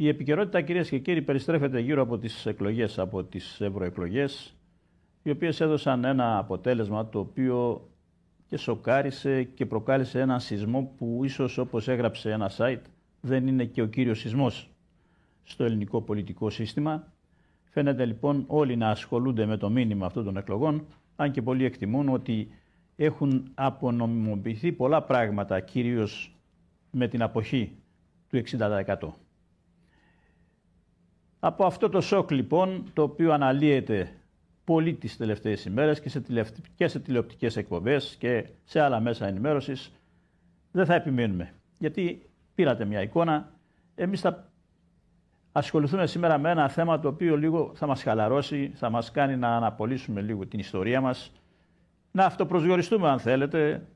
Η επικαιρότητα, κυρίες και κύριοι, περιστρέφεται γύρω από τις εκλογές, από τις ευρωεκλογές, οι οποίες έδωσαν ένα αποτέλεσμα το οποίο και σοκάρισε και προκάλεσε έναν σεισμό που ίσως, όπως έγραψε ένα site, δεν είναι και ο κύριος σεισμός στο ελληνικό πολιτικό σύστημα. Φαίνεται λοιπόν όλοι να ασχολούνται με το μήνυμα αυτών των εκλογών, αν και πολλοί εκτιμούν ότι έχουν απονομιμοποιηθεί πολλά πράγματα, κυρίως με την αποχή του 60%. Από αυτό το σοκ λοιπόν, το οποίο αναλύεται πολύ τις τελευταίες ημέρες και σε τηλεοπτικές εκπομπές και σε άλλα μέσα ενημέρωσης, δεν θα επιμείνουμε. Γιατί πήρατε μια εικόνα, εμείς θα ασχοληθούμε σήμερα με ένα θέμα το οποίο λίγο θα μας χαλαρώσει, θα μας κάνει να αναπολύσουμε λίγο την ιστορία μας, να αυτοπροσδιοριστούμε αν θέλετε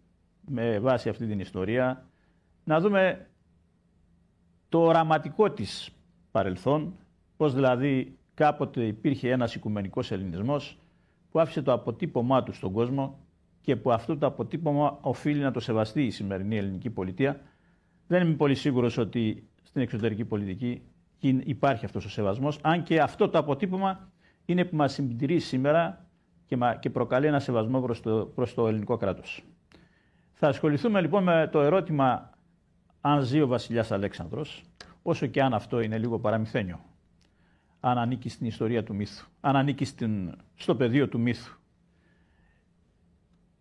με βάση αυτή την ιστορία, να δούμε το οραματικό της παρελθόν, πώς δηλαδή κάποτε υπήρχε ένας οικουμενικός ελληνισμός που άφησε το αποτύπωμά του στον κόσμο και που αυτό το αποτύπωμα οφείλει να το σεβαστεί η σημερινή ελληνική πολιτεία. Δεν είμαι πολύ σίγουρος ότι στην εξωτερική πολιτική υπάρχει αυτός ο σεβασμός, αν και αυτό το αποτύπωμα είναι που μας συντηρεί σήμερα και προκαλεί ένα σεβασμό προς το ελληνικό κράτος. Θα ασχοληθούμε λοιπόν με το ερώτημα αν ζει ο βασιλιάς Αλέξανδρος, όσο και αν αυτό είναι λίγο παραμυθένιο. Αν ανήκει στην ιστορία του μύθου, αν ανήκει στο πεδίο του μύθου.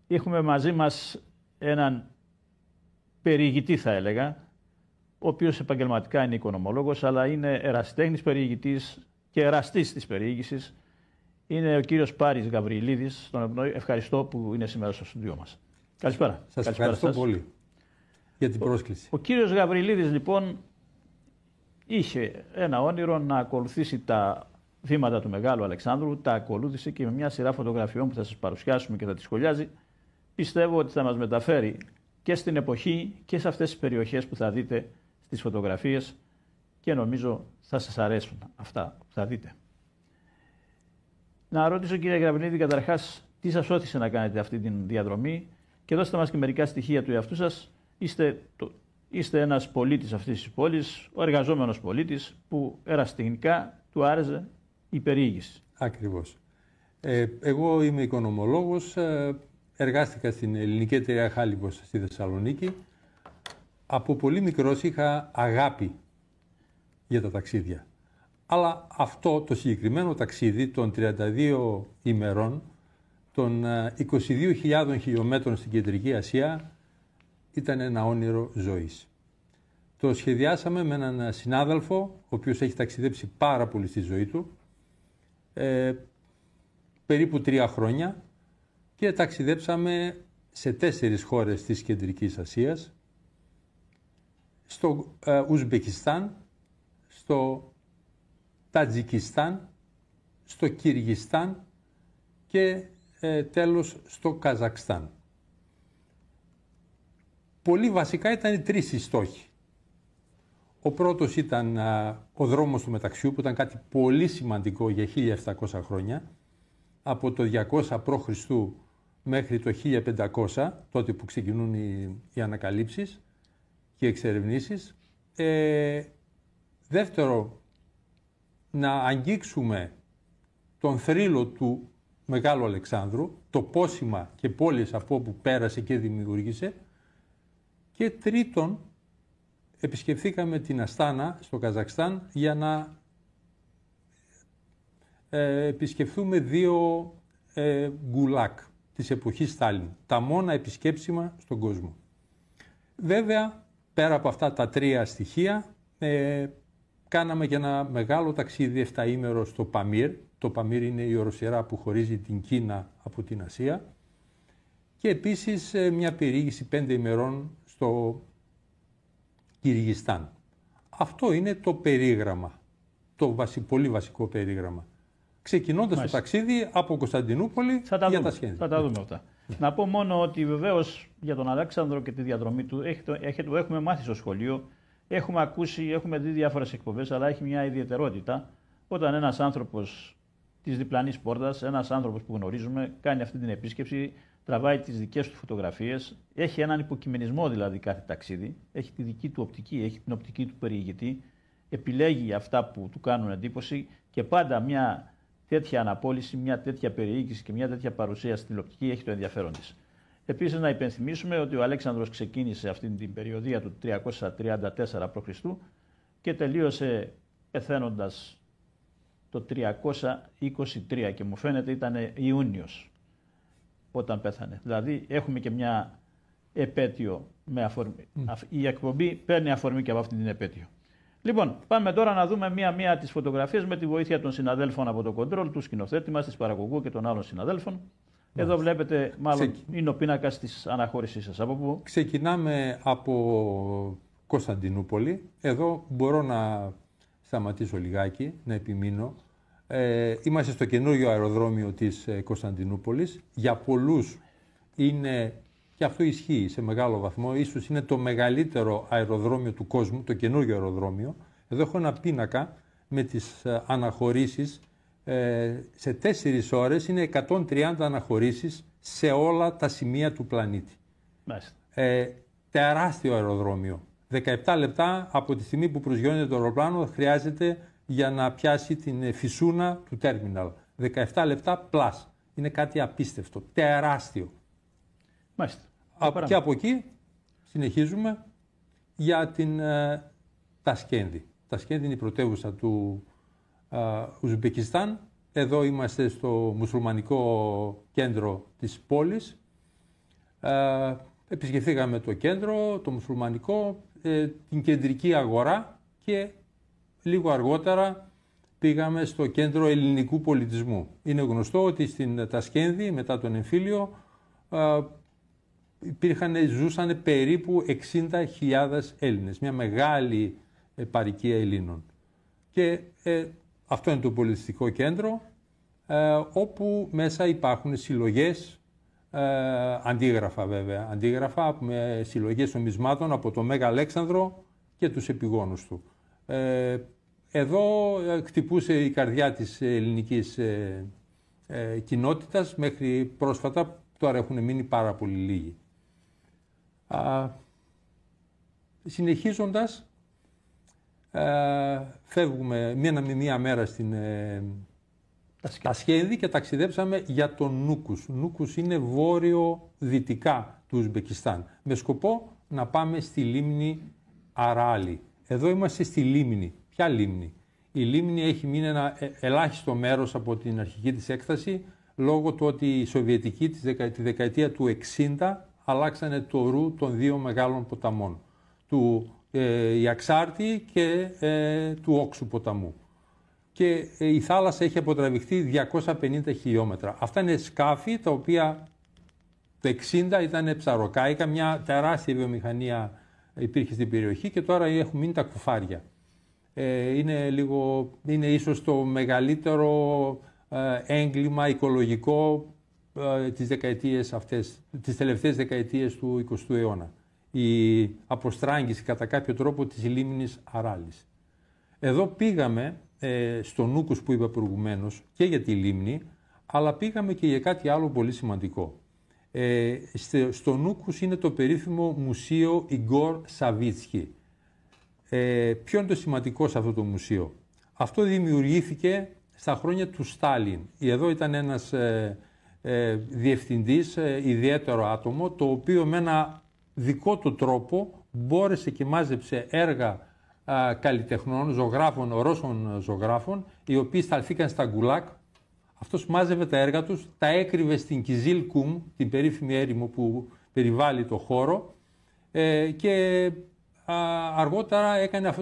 Έχουμε μαζί μας έναν περιηγητή, θα έλεγα, ο οποίος επαγγελματικά είναι οικονομολόγος, αλλά είναι ερασιτέχνης περιηγητής και εραστής της περιήγησης. Είναι ο κύριος Πάρης Γαβριλίδης, τον ευχαριστώ που είναι σήμερα στο στούντιό μας. Καλησπέρα. Σας ευχαριστώ πολύ για την πρόσκληση. Ο κύριος Γαβριλίδης λοιπόν είχε ένα όνειρο να ακολουθήσει τα βήματα του Μεγάλου Αλεξάνδρου, τα ακολούθησε και με μια σειρά φωτογραφιών που θα σας παρουσιάσουμε και θα τις σχολιάζει. Πιστεύω ότι θα μας μεταφέρει και στην εποχή και σε αυτές τις περιοχές που θα δείτε στις φωτογραφίες και νομίζω θα σας αρέσουν αυτά που θα δείτε. Να ρωτήσω κύριε Γαβριλίδη καταρχάς τι σας όθησε να κάνετε αυτή τη διαδρομή και δώστε μας και μερικά στοιχεία του εαυτού σας. Είστε ένας πολίτης αυτής της πόλης, ο εργαζόμενος πολίτης που ερασιτεχνικά του άρεσε η περιήγηση. Ακριβώς. Εγώ είμαι οικονομολόγος, εργάστηκα στην ελληνική εταιρεία Χάλιβος στη Θεσσαλονίκη. Από πολύ μικρός είχα αγάπη για τα ταξίδια. Αλλά αυτό το συγκεκριμένο ταξίδι των 32 ημερών, των 22.000 χιλιόμετρων στην Κεντρική Ασία, ήταν ένα όνειρο ζωής. Το σχεδιάσαμε με έναν συνάδελφο, ο οποίος έχει ταξιδέψει πάρα πολύ στη ζωή του, περίπου 3 χρόνια, και ταξιδέψαμε σε 4 χώρες της Κεντρικής Ασίας, στο Ουσμπεκιστάν, στο Τατζικιστάν, στο Κυργιστάν και τέλος στο Καζακστάν. Πολύ βασικά ήταν 3 οι στόχοι. Ο πρώτος ήταν ο δρόμος του μεταξιού, που ήταν κάτι πολύ σημαντικό για 1700 χρόνια, από το 200 π.Χ. μέχρι το 1500, τότε που ξεκινούν οι ανακαλύψεις και οι εξερευνήσεις. Δεύτερο, να αγγίξουμε τον θρύλο του Μεγάλου Αλεξάνδρου, το πόσημα και πόλεις από όπου πέρασε και δημιούργησε. Και τρίτον, επισκεφθήκαμε την Αστάνα στο Καζακστάν για να επισκεφθούμε 2 γκουλάκ της εποχής Στάλιν, τα μόνα επισκέψιμα στον κόσμο. Βέβαια, πέρα από αυτά τα 3 στοιχεία, κάναμε και ένα μεγάλο ταξίδι 7ήμερο στο Παμίρ. Το Παμίρ είναι η οροσειρά που χωρίζει την Κίνα από την Ασία. Και επίσης μια περιήγηση 5 ημερών στο Κυργιστάν. Αυτό είναι το περίγραμμα, το πολύ βασικό περίγραμμα. Ξεκινώντας το ταξίδι από Κωνσταντινούπολη για τα σχέδια. Θα τα δούμε αυτά. Να πω μόνο ότι βεβαίως για τον Αλέξανδρο και τη διαδρομή του έχουμε μάθει στο σχολείο, έχουμε ακούσει, έχουμε δει διάφορες εκπομπές, αλλά έχει μια ιδιαιτερότητα όταν ένας άνθρωπος της διπλανής πόρτας, ένας άνθρωπος που γνωρίζουμε, κάνει αυτή την επίσκεψη, τραβάει τις δικές του φωτογραφίες, έχει έναν υποκειμενισμό δηλαδή κάθε ταξίδι, έχει τη δική του οπτική, έχει την οπτική του περιηγητή, επιλέγει αυτά που του κάνουν εντύπωση και πάντα μια τέτοια αναπόλυση, μια τέτοια περιοίκηση και μια τέτοια παρουσία στην τηλεοπτική έχει το ενδιαφέρον της. Επίσης να υπενθυμίσουμε ότι ο Αλέξανδρος ξεκίνησε αυτή την περιοδία του 334 π.Χ. και τελείωσε πεθαίνοντας το 323 και μου φαίνεται ήταν Ιούνιος όταν πέθανε. Δηλαδή έχουμε και μια επέτειο με αφορμή. Η εκπομπή παίρνει αφορμή και από αυτή την επέτειο. Λοιπόν, πάμε τώρα να δούμε μία-μία τις φωτογραφίες με τη βοήθεια των συναδέλφων από το Control, του σκηνοθέτη μας, της παραγωγού και των άλλων συναδέλφων. Εδώ βλέπετε, μάλλον είναι ο πίνακας της αναχώρησής σας. Από πού? Ξεκινάμε από Κωνσταντινούπολη. Εδώ μπορώ να σταματήσω λιγάκι, να επιμείνω. Είμαστε στο καινούριο αεροδρόμιο της Κωνσταντινούπολης. Για πολλούς είναι, και αυτό ισχύει σε μεγάλο βαθμό, ίσως είναι το μεγαλύτερο αεροδρόμιο του κόσμου, το καινούριο αεροδρόμιο. Εδώ έχω ένα πίνακα με τις αναχωρήσεις. Σε 4 ώρες είναι 130 αναχωρήσεις σε όλα τα σημεία του πλανήτη. Τεράστιο αεροδρόμιο. 17 λεπτά από τη στιγμή που προσγειώνεται το αεροπλάνο χρειάζεται για να πιάσει την φυσούνα του τέρμιναλ. 17 λεπτά πλάς. Είναι κάτι απίστευτο. Τεράστιο. Μάλιστα. Και από εκεί συνεχίζουμε για την Τασκένδη. Τασκένδη είναι η πρωτεύουσα του Ουσμπεκιστάν. Εδώ είμαστε στο μουσουλμανικό κέντρο της πόλης. Επισκεφθήκαμε το κέντρο, το μουσουλμανικό, την κεντρική αγορά και λίγο αργότερα πήγαμε στο κέντρο ελληνικού πολιτισμού. Είναι γνωστό ότι στην Τασκένδη μετά τον εμφύλιο ζούσαν περίπου 60.000 Έλληνες, μια μεγάλη παροικία Ελλήνων. Και αυτό είναι το πολιτιστικό κέντρο, όπου μέσα υπάρχουν συλλογές, αντίγραφα βέβαια, αντίγραφα με συλλογές νομισμάτων από το Μέγα Αλέξανδρο και τους επιγόνους του. Εδώ χτυπούσε η καρδιά της ελληνικής κοινότητας μέχρι πρόσφατα, τώρα έχουν μείνει πάρα πολύ λίγοι. Συνεχίζοντας, φεύγουμε μία μέρα στην Τασκένδη και ταξιδέψαμε για τον Νούκους. Νούκους είναι βόρειο-δυτικά του Ουσμπεκιστάν, με σκοπό να πάμε στη λίμνη Αράλη. Εδώ είμαστε στη λίμνη. Ποια λίμνη? Η λίμνη έχει μείνει ένα ελάχιστο μέρος από την αρχική της έκταση, λόγω του ότι οι Σοβιετικοί τη δεκαετία του 60 αλλάξανε το ρου των 2 μεγάλων ποταμών, του Ιαξάρτη και του Όξου ποταμού. Και η θάλασσα έχει αποτραβηχτεί 250 χιλιόμετρα. Αυτά είναι σκάφη τα οποία το 60 ήταν ψαροκάικα, μια τεράστια βιομηχανία υπήρχε στην περιοχή και τώρα έχουν μείνει τα κουφάρια. Είναι ίσως το μεγαλύτερο έγκλημα οικολογικό τις δεκαετίες αυτές, τις τελευταίες δεκαετίες του 20ου αιώνα. Η αποστράγγιση κατά κάποιο τρόπο της λίμνης Αράλης. Εδώ πήγαμε στο Νούκους που είπα προηγουμένως και για τη λίμνη, αλλά πήγαμε και για κάτι άλλο πολύ σημαντικό. Στο Νούκους είναι το περίφημο Μουσείο Ιγκόρ Σαβίτσκι. Ποιο είναι το σημαντικό σε αυτό το μουσείο? Αυτό δημιουργήθηκε στα χρόνια του Στάλιν. Εδώ ήταν ένας διευθυντής, ιδιαίτερο άτομο, το οποίο με ένα δικό του τρόπο μπόρεσε και μάζεψε έργα καλλιτεχνών, ζωγράφων, Ρώσων ζωγράφων, οι οποίοι σταλθήκαν στα γκουλάκ. Αυτός μάζευε τα έργα τους, τα έκρυβε στην Κιζίλ Κουμ, την περίφημη έρημο που περιβάλλει το χώρο, και αργότερα έκανε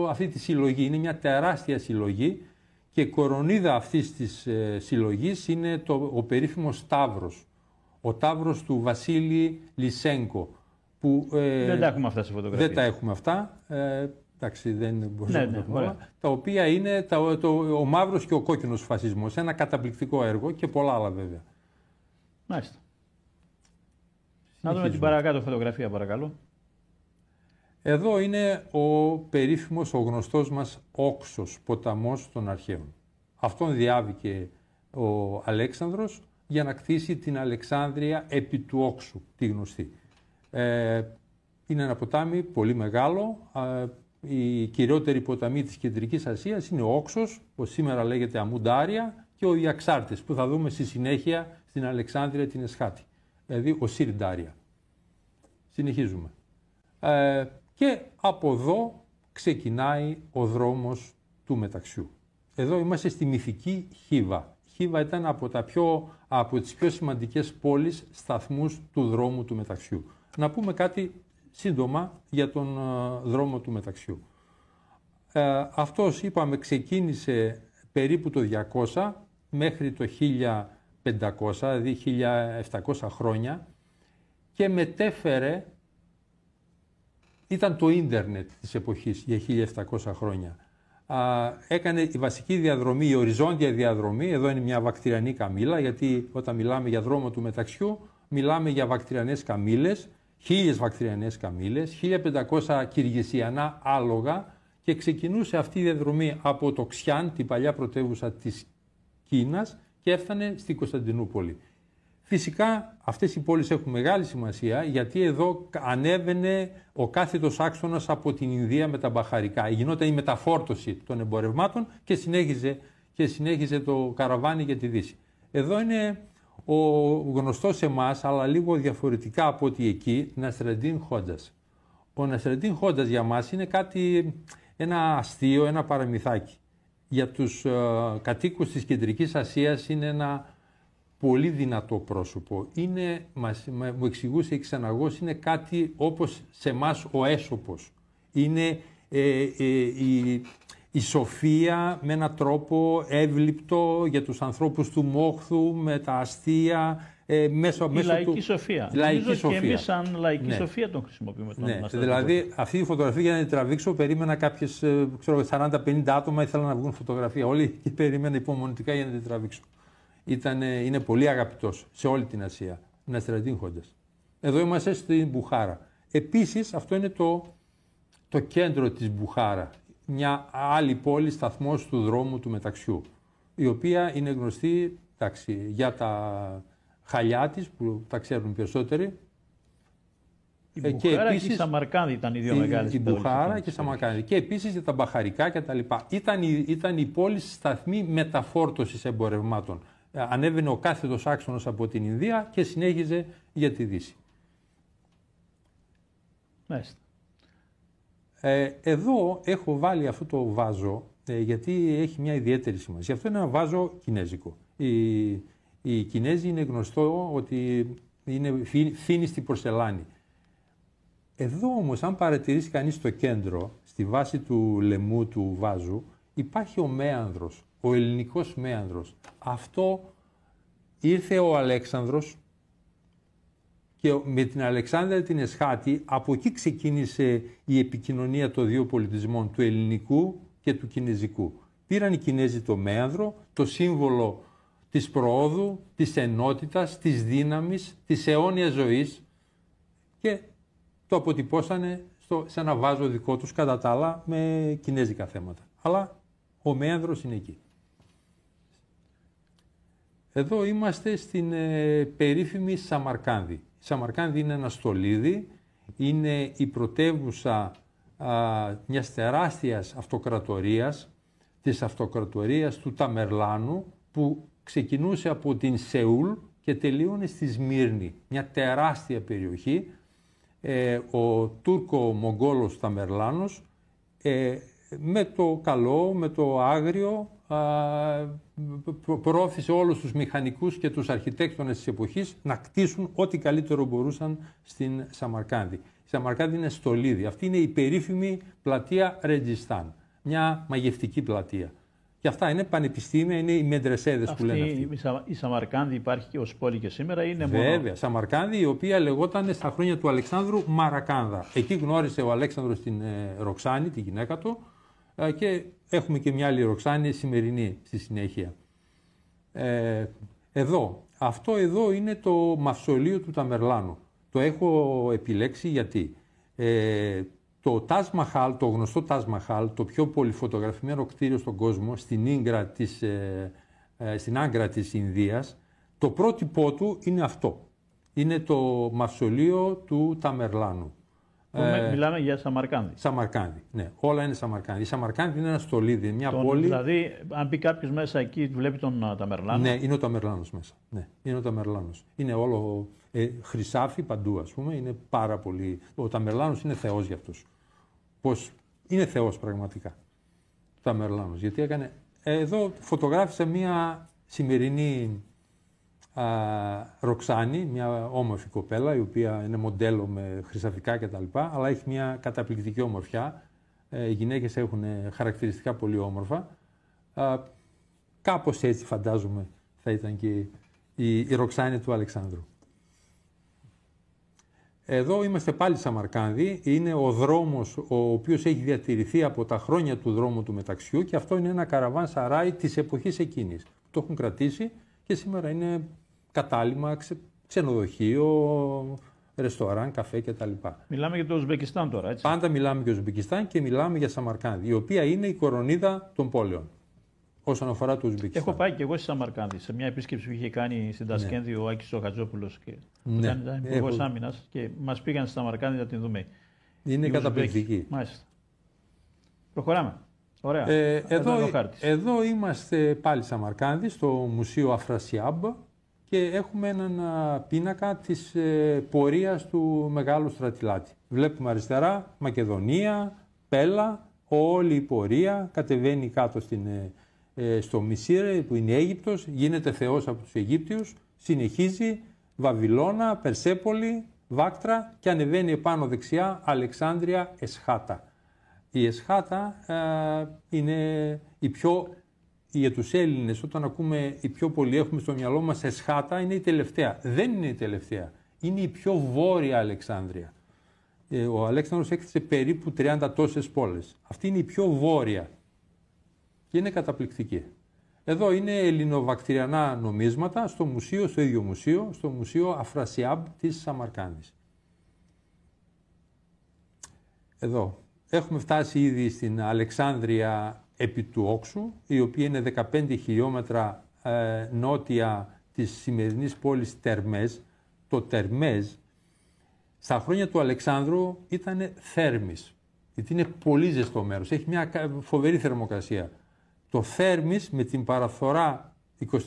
αυτή τη συλλογή. Είναι μια τεράστια συλλογή και κορονίδα αυτής της συλλογής είναι ο περίφημος Σταύρος. Ο Ταύρος του Βασίλη Λισένκο. Που, δεν τα έχουμε αυτά σε φωτογραφίες. Δεν τα έχουμε αυτά. Εντάξει, δεν μπορούμε να το πούμε. Τα οποία είναι ο μαύρος και ο κόκκινος φασισμός. Ένα καταπληκτικό έργο και πολλά άλλα βέβαια. Μάλιστα. Να δούμε την παρακάτω φωτογραφία παρακαλώ. Εδώ είναι ο περίφημος, ο γνωστός μας Όξος, ποταμός των αρχαίων. Αυτόν διάβηκε ο Αλέξανδρος για να κτίσει την Αλεξάνδρεια επί του Όξου, τη γνωστή. Είναι ένα ποτάμι πολύ μεγάλο, οι κυριότεροι ποταμοί της Κεντρικής Ασίας είναι ο Όξος, που σήμερα λέγεται Αμουντάρια, και ο Ιαξάρτης, που θα δούμε στη συνέχεια στην Αλεξάνδρεια την Εσχάτη, δηλαδή ο Σιρντάρια. Συνεχίζουμε. Και από εδώ ξεκινάει ο δρόμος του μεταξιού. Εδώ είμαστε στη μυθική Χίβα. Χίβα ήταν από τις πιο σημαντικές πόλεις, σταθμούς του δρόμου του μεταξιού. Να πούμε κάτι σύντομα για τον δρόμο του μεταξιού. Αυτός, είπαμε, ξεκίνησε περίπου το 200 μέχρι το 1500, δηλαδή 1700 χρόνια, και μετέφερε, ήταν το ίντερνετ της εποχής για 1700 χρόνια. Έκανε η βασική διαδρομή, η οριζόντια διαδρομή, εδώ είναι μια βακτηριανή καμήλα, γιατί όταν μιλάμε για δρόμο του μεταξιού, μιλάμε για βακτηριανές καμήλες, 1000 βακτηριανές καμήλες, 1500 κυργισιανά άλογα, και ξεκινούσε αυτή η διαδρομή από το Ξιάν, την παλιά πρωτεύουσα της Κίνας, και έφτανε στην Κωνσταντινούπολη. Φυσικά αυτές οι πόλεις έχουν μεγάλη σημασία, γιατί εδώ ανέβαινε ο κάθετος άξονας από την Ινδία με τα μπαχαρικά. Γινόταν η μεταφόρτωση των εμπορευμάτων και συνέχιζε το καραβάνι για τη Δύση. Εδώ είναι ο γνωστός σε εμάς, αλλά λίγο διαφορετικά από ό,τι εκεί, Νασρεντίν Χότζας. Ο Νασρεντίν Χότζας για μας είναι ένα αστείο, ένα παραμυθάκι. Για τους κατοίκους της Κεντρικής Ασίας είναι ένα πολύ δυνατό πρόσωπο. Μου εξηγούσε η Ξαναγός, είναι κάτι όπως σε εμάς ο Έσωπος. Είναι η σοφία με έναν τρόπο εύληπτο για τους ανθρώπους του μόχθου, με τα αστεία, μέσω λαϊκή σοφία. Λαϊκή σοφία. Και εμείς σαν λαϊκή σοφία τον χρησιμοποιούμε. Δηλαδή αυτή η φωτογραφία, για να την τραβήξω, περίμενα κάποιες 40-50 άτομα ήθελαν να βγουν φωτογραφία. Όλοι και περίμενα υπομονητικά για να την τραβήξω. Είναι πολύ αγαπητός σε όλη την Ασία. Νασρεντίν Χότζας. Εδώ είμαστε στην Μπουχάρα. Επίσης, αυτό είναι το κέντρο της Μπουχάρα. Μια άλλη πόλη, σταθμός του δρόμου του μεταξιού, η οποία είναι γνωστή, για τα χαλιά της, που τα ξέρουν περισσότεροι. Η Μπουχάρα και η Σαμαρκάνδη ήταν οι δύο μεγάλες πόλεις. Η Μπουχάρα και η Σαμαρκάνδη. Και επίσης για τα μπαχαρικά κτλ. Ήταν η πόλη σταθμή μεταφόρτωσης εμπορευμάτων. Ανέβαινε ο κάθετος άξονας από την Ινδία και συνέχιζε για τη Δύση. Εδώ έχω βάλει αυτό το βάζο, γιατί έχει μια ιδιαίτερη σημασία. Αυτό είναι ένα βάζο κινέζικο. Οι Κινέζοι είναι γνωστό ότι είναι φίνοι στην πορσελάνη. Εδώ όμως, αν παρατηρήσει κανείς το κέντρο, στη βάση του λαιμού του βάζου, υπάρχει ο μέανδρος, ο ελληνικός μέανδρος. Αυτό ήρθε ο Αλέξανδρος και με την Αλεξάνδρεια την Εσχάτη, από εκεί ξεκίνησε η επικοινωνία των δύο πολιτισμών, του ελληνικού και του κινέζικου. Πήραν οι Κινέζοι το μέανδρο, το σύμβολο της προόδου, της ενότητας, της δύναμης, της αιώνιας ζωής, και το αποτυπώσανε σε ένα βάζο δικό τους, κατά τα άλλα με κινέζικα θέματα. Αλλά ο μέανδρος είναι εκεί. Εδώ είμαστε στην περίφημη Σαμαρκάνδη. Η Σαμαρκάνδη είναι ένα στολίδι, είναι η πρωτεύουσα μιας τεράστιας αυτοκρατορίας, της αυτοκρατορίας του Ταμερλάνου, που ξεκινούσε από την Σεούλ και τελείωνε στη Σμύρνη, μια τεράστια περιοχή. Ο Τούρκο-Μογγόλος Ταμερλάνος, με το καλό, με το άγριο, προώθησε όλους τους μηχανικούς και τους αρχιτέκτονες της εποχής να κτίσουν ό,τι καλύτερο μπορούσαν στην Σαμαρκάνδη. Η Σαμαρκάνδη είναι στολίδι. Αυτή είναι η περίφημη πλατεία Ρετζιστάν. Μια μαγευτική πλατεία. Και αυτά είναι πανεπιστήμια, είναι οι μεντρεσέδες που λένε αυτοί. Η Σαμαρκάνδη υπάρχει ως πόλη και σήμερα, είναι Βέβαια, Σαμαρκάνδη, η οποία λεγόταν στα χρόνια του Αλεξάνδρου Μαρακάνδα. Εκεί γνώρισε ο Αλέξανδρος την Ροξάνη, τη γυναίκα του, και έχουμε και μια άλλη Ροξάνη σημερινή στη συνέχεια. Αυτό εδώ είναι το μαυσολείο του Ταμερλάνου. Το έχω επιλέξει γιατί το Τάζ Μαχάλ, το γνωστό Τάζ Μαχάλ, το πιο πολυφωτογραφημένο κτίριο στον κόσμο, στην Άγκρα της Ινδίας, το πρότυπό του είναι αυτό. Είναι το μαυσολείο του Ταμερλάνου. Μιλάμε για Σαμαρκάνδη. Σαμαρκάνδη, ναι. Όλα είναι Σαμαρκάνδη. Η Σαμαρκάνδη είναι ένα στολίδι, μια πόλη. Δηλαδή, αν μπει κάποιο μέσα εκεί, βλέπει τον Ταμερλάνο. Ναι, είναι ο Ταμερλάνος μέσα. Ναι, είναι ο Ταμερλάνος. Είναι όλο χρυσάφι παντού, ας πούμε. Είναι πάρα πολύ. Ο Ταμερλάνος είναι θεός για αυτούς. Πώς είναι θεός πραγματικά. Ο Ταμερλάνος. Γιατί έκανε. Εδώ φωτογράφησα μια σημερινή Ροξάνη, μια όμορφη κοπέλα, η οποία είναι μοντέλο με χρυσαφικά κτλ. Αλλά έχει μια καταπληκτική ομορφιά. Οι γυναίκες έχουν χαρακτηριστικά πολύ όμορφα. Κάπως έτσι φαντάζομαι θα ήταν και η Ροξάνη του Αλεξάνδρου. Εδώ είμαστε πάλι Σαμαρκάνδη. Είναι ο δρόμος ο οποίος έχει διατηρηθεί από τα χρόνια του δρόμου του μεταξιού και αυτό είναι ένα καραβάν σαράι της εποχής εκείνης. Το έχουν κρατήσει και σήμερα είναι κατάλημα, ξενοδοχείο, ρεστοράν, καφέ κτλ. Μιλάμε για το Ουσμπεκιστάν τώρα, έτσι. Πάντα μιλάμε για Ουσμπεκιστάν και μιλάμε για Σαμαρκάνδη, η οποία είναι η κορονίδα των πόλεων. Όσον αφορά το Ουσμπεκιστάν. Έχω πάει και εγώ στη Σαμαρκάνδη σε μια επίσκεψη που είχε κάνει στην Τασκένδη ο Άκης ο Χατζόπουλος και ήταν υπουργός άμυνας και μας πήγαν στη Σαμαρκάνδη να την δούμε. Είναι καταπληκτική. Μάλιστα. Προχωράμε. Ωραία. Εδώ είμαστε πάλι Σαμαρκάνδη, στο Μουσείο Αφρασιάμπ και έχουμε έναν πίνακα της πορείας του Μεγάλου Στρατιλάτη. Βλέπουμε αριστερά Μακεδονία, Πέλα, όλη η πορεία κατεβαίνει κάτω στο Μισήρε που είναι η Αίγυπτος, γίνεται θεός από τους Αιγύπτιους, συνεχίζει Βαβυλώνα, Περσέπολη, Βάκτρα και ανεβαίνει επάνω δεξιά Αλεξάνδρεια, Εσχάτα. Η Εσχάτα είναι η πιο, για τους Έλληνες όταν ακούμε η πιο πολύ έχουμε στο μυαλό μας Εσχάτα είναι η τελευταία. Δεν είναι η τελευταία, είναι η πιο βόρεια Αλεξάνδρεια. Ο Αλέξανδρος έκτισε περίπου 30 τόσες πόλεις. Αυτή είναι η πιο βόρεια και είναι καταπληκτική. Εδώ είναι ελληνοβακτηριανά νομίσματα στο μουσείο, στο ίδιο μουσείο, στο Μουσείο Αφρασιάμπ της Σαμαρκάνδης. Εδώ έχουμε φτάσει ήδη στην Αλεξάνδρεια επί του Όξου, η οποία είναι 15 χιλιόμετρα νότια της σημερινής πόλης Τερμέζ. Το Τερμέζ στα χρόνια του Αλεξάνδρου ήταν Θέρμης, γιατί είναι πολύ ζεστό μέρος, έχει μια φοβερή θερμοκρασία. Το Θέρμης με την παραφθορά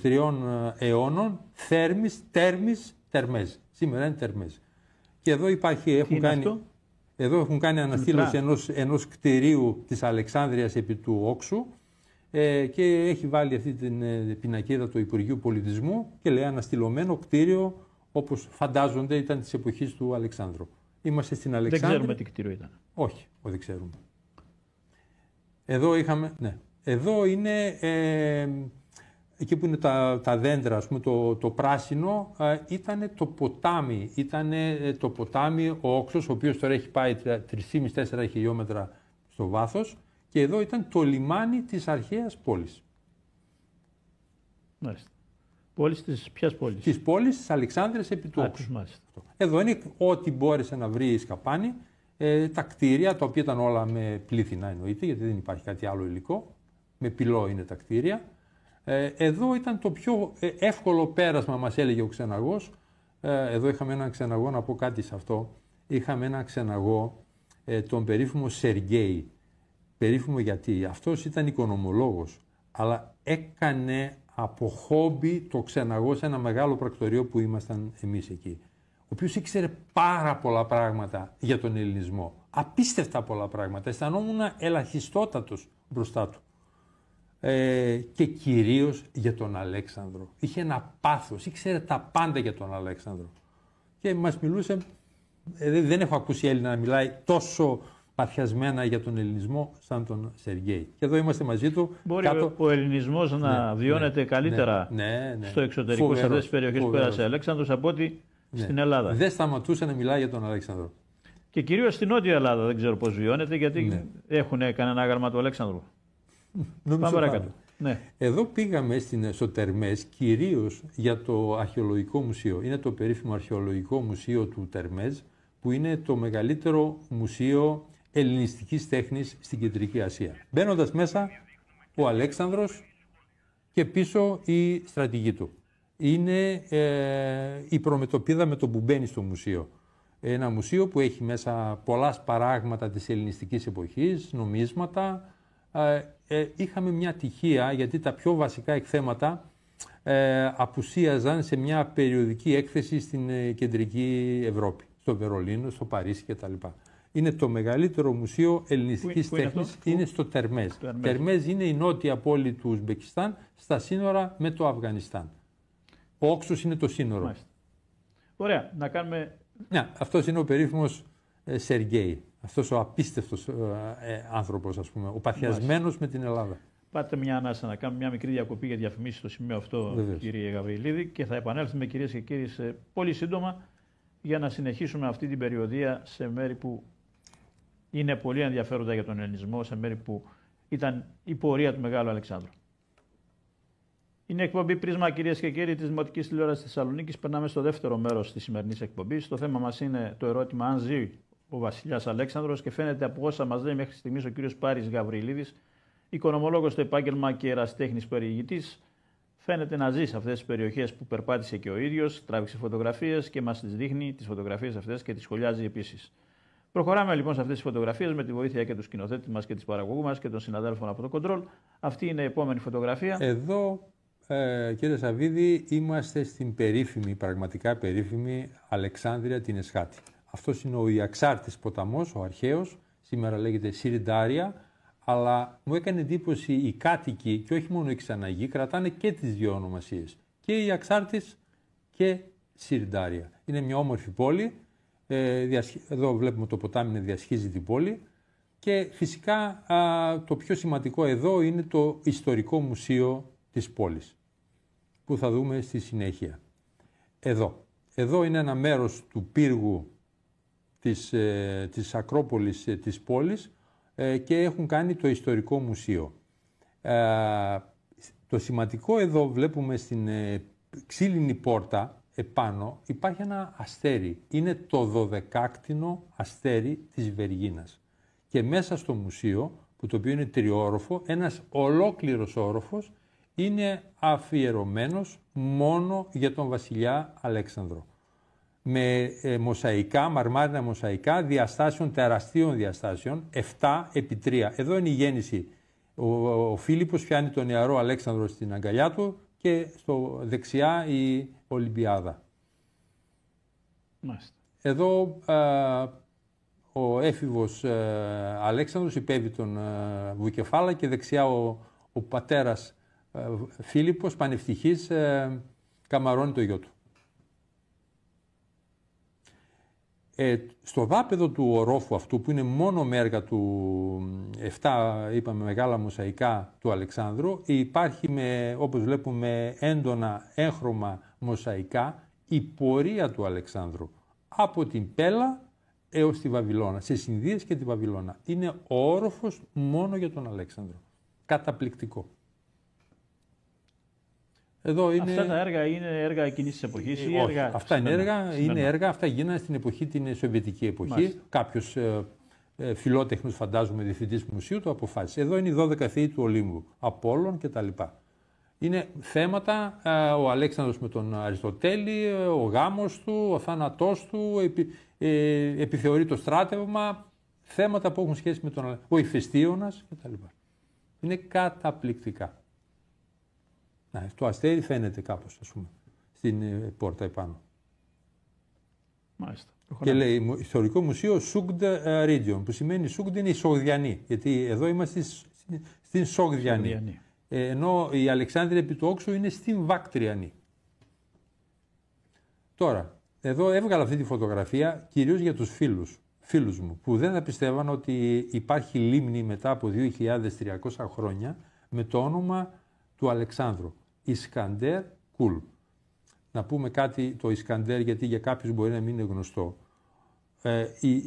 23 αιώνων, Θέρμης, Τέρμης, Τερμέζ. Σήμερα είναι Τερμέζ. Και εδώ έχουν κάνει αναστήλωση ενός κτηρίου της Αλεξάνδρειας επί του Όξου και έχει βάλει αυτή την πινακίδα του Υπουργείου Πολιτισμού και λέει αναστηλωμένο κτίριο όπως φαντάζονται ήταν της εποχής του Αλεξάνδρου. Είμαστε στην Αλεξάνδρεια. Δεν ξέρουμε τι κτίριο ήταν. Όχι, δεν ξέρουμε. Εδώ είχαμε, ναι. Εδώ είναι εκεί που είναι τα δέντρα, ας πούμε, το πράσινο, ήταν το ποτάμι. Ήταν το ποτάμι, ο Όξος, ο οποίος τώρα έχει πάει 3,5-4 χιλιόμετρα στο βάθος και εδώ ήταν το λιμάνι της αρχαίας πόλης. Μάλιστα. Πόλης της ποιας πόλης? Της πόλης της Αλεξάνδρειας επί του Όξου. Εδώ είναι ό,τι μπόρεσε να βρει η Σκαπάνη, τα κτίρια, τα οποία ήταν όλα με πλήθυνα εννοείται, γιατί δεν υπάρχει κάτι άλλο υλικό. Με πυλό είναι τα κτίρια. Εδώ ήταν το πιο εύκολο πέρασμα, μας έλεγε ο ξεναγός. Εδώ είχαμε έναν ξεναγό, να πω κάτι σε αυτό. Είχαμε έναν ξεναγό, τον περίφημο Σεργέη. Περίφημο γιατί αυτός ήταν οικονομολόγος, αλλά έκανε από χόμπι το ξεναγό σε ένα μεγάλο πρακτορείο που ήμασταν εμείς εκεί. Ο οποίος ήξερε πάρα πολλά πράγματα για τον ελληνισμό. Απίστευτα πολλά πράγματα. Αισθανόμουν ελαχιστότατος μπροστά του. Και κυρίως για τον Αλέξανδρο. Είχε ένα πάθος, ήξερε τα πάντα για τον Αλέξανδρο. Και μας μιλούσε, δεν έχω ακούσει Έλληνα να μιλάει τόσο παθιασμένα για τον ελληνισμό σαν τον Σεργέη. Και εδώ είμαστε μαζί του. Μπορεί ο ελληνισμός να βιώνεται καλύτερα στο εξωτερικό, σε αυτές τις περιοχές που πέρασε ο Αλέξανδρος, από ότι στην Ελλάδα. Δεν σταματούσε να μιλάει για τον Αλέξανδρο. Και κυρίως στην Νότια Ελλάδα δεν ξέρω πώς βιώνεται, γιατί έχουν κανένα άγαλμα του Αλέξανδρου. Πάμε παρακάτω. Ναι. Εδώ πήγαμε στο Τερμές κυρίως για το αρχαιολογικό μουσείο. Είναι το περίφημο αρχαιολογικό μουσείο του Τερμές, που είναι το μεγαλύτερο μουσείο ελληνιστικής τέχνης στην Κεντρική Ασία. Μπαίνοντας μέσα ο Αλέξανδρος και πίσω η στρατηγή του. Είναι η προμετωπίδα με το που μπαίνει στο μουσείο. Ένα μουσείο που έχει μέσα πολλά σπαράγματα της ελληνιστικής εποχής, νομίσματα. Είχαμε μια τυχεία, γιατί τα πιο βασικά εκθέματα απουσίαζαν σε μια περιοδική έκθεση στην κεντρική Ευρώπη, στο Βερολίνο, στο Παρίσι κτλ. Είναι το μεγαλύτερο μουσείο ελληνιστικής τέχνης, είναι στο Τερμέζ. Τερμέζ είναι η νότια πόλη του Ουσμπεκιστάν, στα σύνορα με το Αφγανιστάν. Ο Όξος είναι το σύνορο. Μάλιστα. Ωραία, να κάνουμε... Ναι, αυτός είναι ο περίφημος Σεργέη. Αυτός ο απίστευτος άνθρωπος, ας πούμε, ο παθιασμένος με την Ελλάδα. Πάτε μια ανάσα να κάνουμε μια μικρή διακοπή για διαφημίσεις στο σημείο αυτό, Βεβαίως. κύριε Γαβριλίδη, και θα επανέλθουμε, κυρίες και κύριοι, πολύ σύντομα για να συνεχίσουμε αυτή την περιοδία σε μέρη που είναι πολύ ενδιαφέροντα για τον ελληνισμό, σε μέρη που ήταν η πορεία του Μεγάλου Αλεξάνδρου. Είναι εκπομπή Πρίσμα, κυρίες και κύριοι, της Δημοτικής Τηλεόρασης Θεσσαλονίκης. Περνάμε στο δεύτερο μέρος της σημερινής εκπομπής. Το θέμα μας είναι το ερώτημα αν ζει ο βασιλιάς Αλέξανδρος, και φαίνεται από όσα μας λέει μέχρι στιγμής ο κύριος Πάρης Γαβριλίδης, οικονομολόγος στο επάγγελμα και ερασιτέχνης περιηγητής, φαίνεται να ζει σε αυτές τις περιοχές που περπάτησε και ο ίδιος, τράβηξε φωτογραφίες και μας τις δείχνει τις φωτογραφίες αυτές και τις σχολιάζει επίσης. Προχωράμε λοιπόν σε αυτές τις φωτογραφίες με τη βοήθεια και του σκηνοθέτη μας και της παραγωγού μας και των συναδέλφων από το Control. Αυτή είναι η επόμενη φωτογραφία. Εδώ, κύριε Σαββίδη, είμαστε στην περίφημη, πραγματικά περίφημη Αλεξάνδρεια την Εσχάτη. Αυτός είναι ο Ιαξάρτης ποταμός, ο αρχαίος, σήμερα λέγεται Σιριντάρια, αλλά μου έκανε εντύπωση οι κάτοικοι, και όχι μόνο οι Ξαναγοί, κρατάνε και τις δύο ονομασίες. Και Ιαξάρτης και Σιριντάρια. Είναι μια όμορφη πόλη. Εδώ βλέπουμε το ποτάμι να διασχίζει την πόλη. Και φυσικά το πιο σημαντικό εδώ είναι το ιστορικό μουσείο της πόλης, που θα δούμε στη συνέχεια. Εδώ είναι ένα μέρος του πύργου της Ακρόπολης της πόλης, και έχουν κάνει το ιστορικό μουσείο. Το σημαντικό εδώ βλέπουμε στην ξύλινη πόρτα επάνω υπάρχει ένα αστέρι. Είναι το 12κτηνο αστέρι της Βεργίνας. Και μέσα στο μουσείο, που το οποίο είναι τριόροφο, ένας ολόκληρος όροφος είναι αφιερωμένος μόνο για τον βασιλιά Αλέξανδρο. Με μοσαϊκά, μαρμάρινα μοσαϊκά, διαστάσεων, τεραστίων διαστάσεων, 7x3. Εδώ είναι η γέννηση. Ο Φίλιππος πιάνει τον νεαρό Αλέξανδρο στην αγκαλιά του και στο δεξιά η Ολυμπιάδα. Μάλιστα. Εδώ ο έφηβος Αλέξανδρος υπέβη τον Βουκεφάλα και δεξιά ο πατέρας Φίλιππος, πανευτυχής, καμαρώνει το γιο του. Στο δάπεδο του ορόφου αυτού, που είναι μόνο με έργα του 7, είπαμε, μεγάλα μοσαϊκά του Αλεξάνδρου, υπάρχει όπως βλέπουμε έντονα έγχρωμα μοσαϊκά η πορεία του Αλεξάνδρου από την Πέλα έως τη Βαβυλώνα, σε συνδύες και τη Βαβυλώνα. Είναι ο όροφος μόνο για τον Αλέξανδρο. Καταπληκτικό. Εδώ είναι... Αυτά τα έργα είναι έργα εκείνης της εποχής ή όχι, έργα... αυτά είναι έργα, αυτά γίνανε στην εποχή, την Σοβιετική εποχή. Μάλιστα. Κάποιος φιλότεχνος, φαντάζομαι, διευθυντής μουσείου, το αποφάσισε. Εδώ είναι οι 12 θεοί του Ολύμπου, Απόλλων κτλ. Είναι θέματα, ο Αλέξανδρος με τον Αριστοτέλη, ο γάμος του, ο θάνατός του, επιθεωρεί το στράτευμα, θέματα που έχουν σχέση με τον ο Ηφαιστίωνας κτλ. Είναι καταπληκτικά. Το αστέρι φαίνεται κάπως, ας πούμε, στην πόρτα επάνω. Μάλιστα. Και λέει ιστορικό μουσείο Σούγντ Region, που σημαίνει Σούγντ είναι η Σογδιανή, γιατί εδώ είμαστε στην Σογδιανή. Ενώ η Αλεξάνδρεια επί του Όξου είναι στην Βακτριανή. Τώρα, εδώ έβγαλα αυτή τη φωτογραφία κυρίως για τους φίλους μου, που δεν θα πιστεύαν ότι υπάρχει λίμνη μετά από 2.300 χρόνια με το όνομα του Αλεξάνδρου. Ισκαντέρ Κουλ. Να πούμε κάτι το Ισκαντέρ, γιατί για κάποιους μπορεί να μην είναι γνωστό.